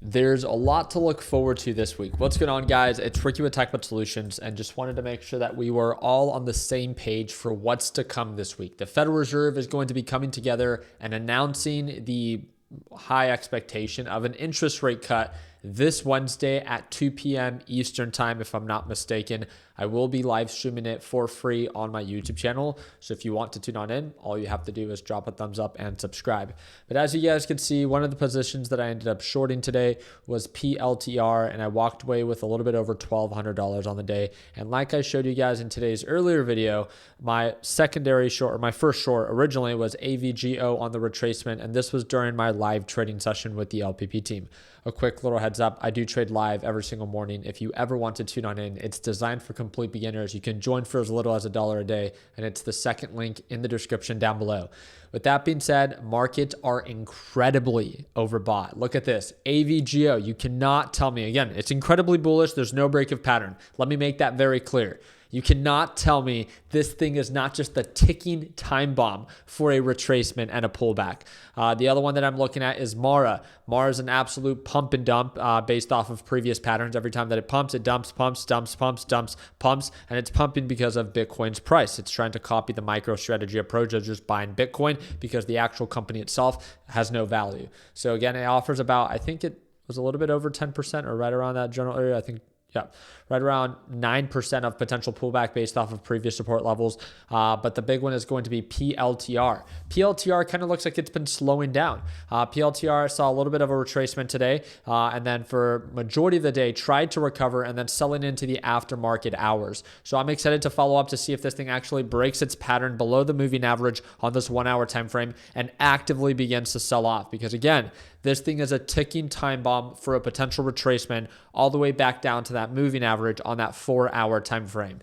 There's a lot to look forward to this week. What's going on, guys? It's Ricky with TechBud Solutions, and just wanted to make sure that we were all on the same page for what's to come this week. The Federal Reserve is going to be coming together and announcing the high expectation of an interest rate cut this Wednesday at 2 p.m. Eastern time, if I'm not mistaken. I will be live streaming it for free on my YouTube channel. So if you want to tune on in, all you have to do is drop a thumbs up and subscribe. But as you guys can see, one of the positions that I ended up shorting today was PLTR, and I walked away with a little bit over $1,200 on the day. And like I showed you guys in today's earlier video, my secondary short, or my first short originally, was AVGO on the retracement, and this was during my live trading session with the LPP team. A quick little heads up, I do trade live every single morning. If you ever want to tune on in, it's designed for complete beginners. You can join for as little as $1 a day, and it's the second link in the description down below. With that being said, markets are incredibly overbought. Look at this, AVGO. You cannot tell me, again, it's incredibly bullish. There's no break of pattern. Let me make that very clear. You cannot tell me this thing is not just the ticking time bomb for a retracement and a pullback. The other one that I'm looking at is Mara. Mara is an absolute pump and dump based off of previous patterns. Every time that it pumps, it dumps, pumps, dumps, pumps, dumps, pumps, and it's pumping because of Bitcoin's price. It's trying to copy the MicroStrategy approach of just buying Bitcoin because the actual company itself has no value. So again, it offers about, I think it was a little bit over 10% or right around that general area. I think yeah, right around 9% of potential pullback based off of previous support levels. But the big one is going to be PLTR. PLTR kind of looks like it's been slowing down. PLTR saw a little bit of a retracement today, and then for majority of the day tried to recover and then selling into the aftermarket hours. So I'm excited to follow up to see if this thing actually breaks its pattern below the moving average on this 1 hour time frame and actively begins to sell off. Because again, this thing is a ticking time bomb for a potential retracement all the way back down to that moving average on that 4 hour time frame.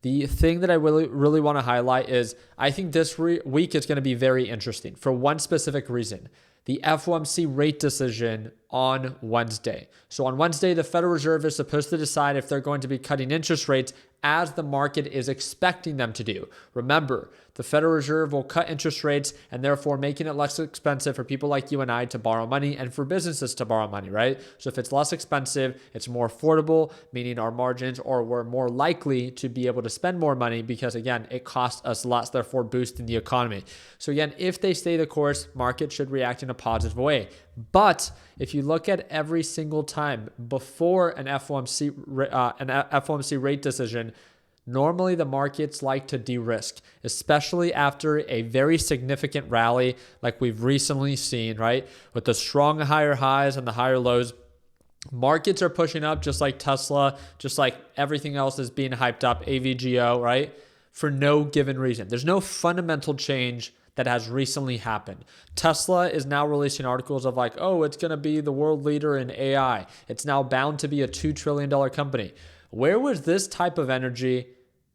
The thing that I really want to highlight is I think this week is going to be very interesting for one specific reason. The FOMC rate decision on Wednesday. So on Wednesday, the Federal Reserve is supposed to decide if they're going to be cutting interest rates as the market is expecting them to do. Remember, the Federal Reserve will cut interest rates and therefore making it less expensive for people like you and I to borrow money and for businesses to borrow money, right? So if it's less expensive, it's more affordable, meaning our margins, or we're more likely to be able to spend more money because again, it costs us less, therefore boosting the economy. So again, if they stay the course, market should react in a positive way. But if you look at every single time before an FOMC rate decision, normally the markets like to de-risk, especially after a very significant rally like we've recently seen, right? With the strong higher highs and the higher lows, markets are pushing up just like Tesla, just like everything else is being hyped up, AVGO, right? For no given reason. There's no fundamental change that has recently happened. Tesla is now releasing articles of like, oh, it's going to be the world leader in AI. It's now bound to be a $2 trillion company. Where was this type of energy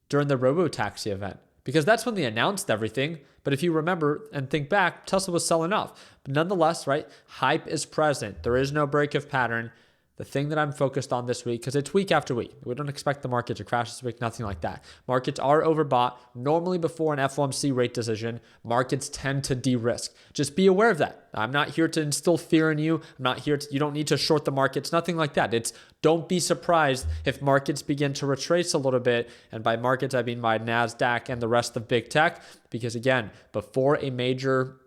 during the Robotaxi event? Because that's when they announced everything. But if you remember and think back, Tesla was selling off. But nonetheless, right, hype is present. There is no break of pattern. The thing that I'm focused on this week, because it's week after week, we don't expect the market to crash this week, nothing like that. Markets are overbought. Normally before an FOMC rate decision, markets tend to de-risk. Just be aware of that. I'm not here to instill fear in you. I'm not here to, you don't need to short the markets, nothing like that. It's don't be surprised if markets begin to retrace a little bit. And by markets, I mean by NASDAQ and the rest of big tech, because again, before a major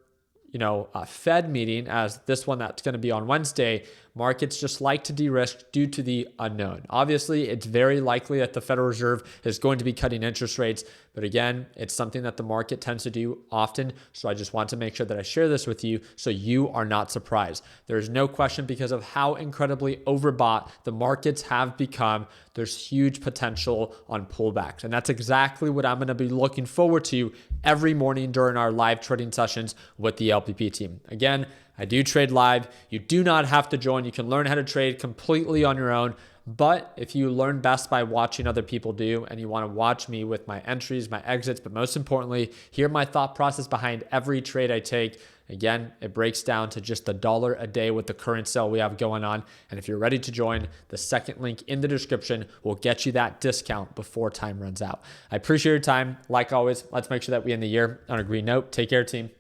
Fed meeting, as this one that's going to be on Wednesday, markets just like to de-risk due to the unknown. Obviously, it's very likely that the Federal Reserve is going to be cutting interest rates. But again, it's something that the market tends to do often. So I just want to make sure that I share this with you so you are not surprised. There's no question because of how incredibly overbought the markets have become. There's huge potential on pullbacks. And that's exactly what I'm going to be looking forward to every morning during our live trading sessions with the LPP team. Again, I do trade live. You do not have to join. You can learn how to trade completely on your own. But if you learn best by watching other people do, and you want to watch me with my entries, my exits, but most importantly, hear my thought process behind every trade I take, again, it breaks down to just $1 a day with the current sale we have going on. And if you're ready to join, the second link in the description will get you that discount before time runs out. I appreciate your time. Like always, let's make sure that we end the year on a green note. Take care, team.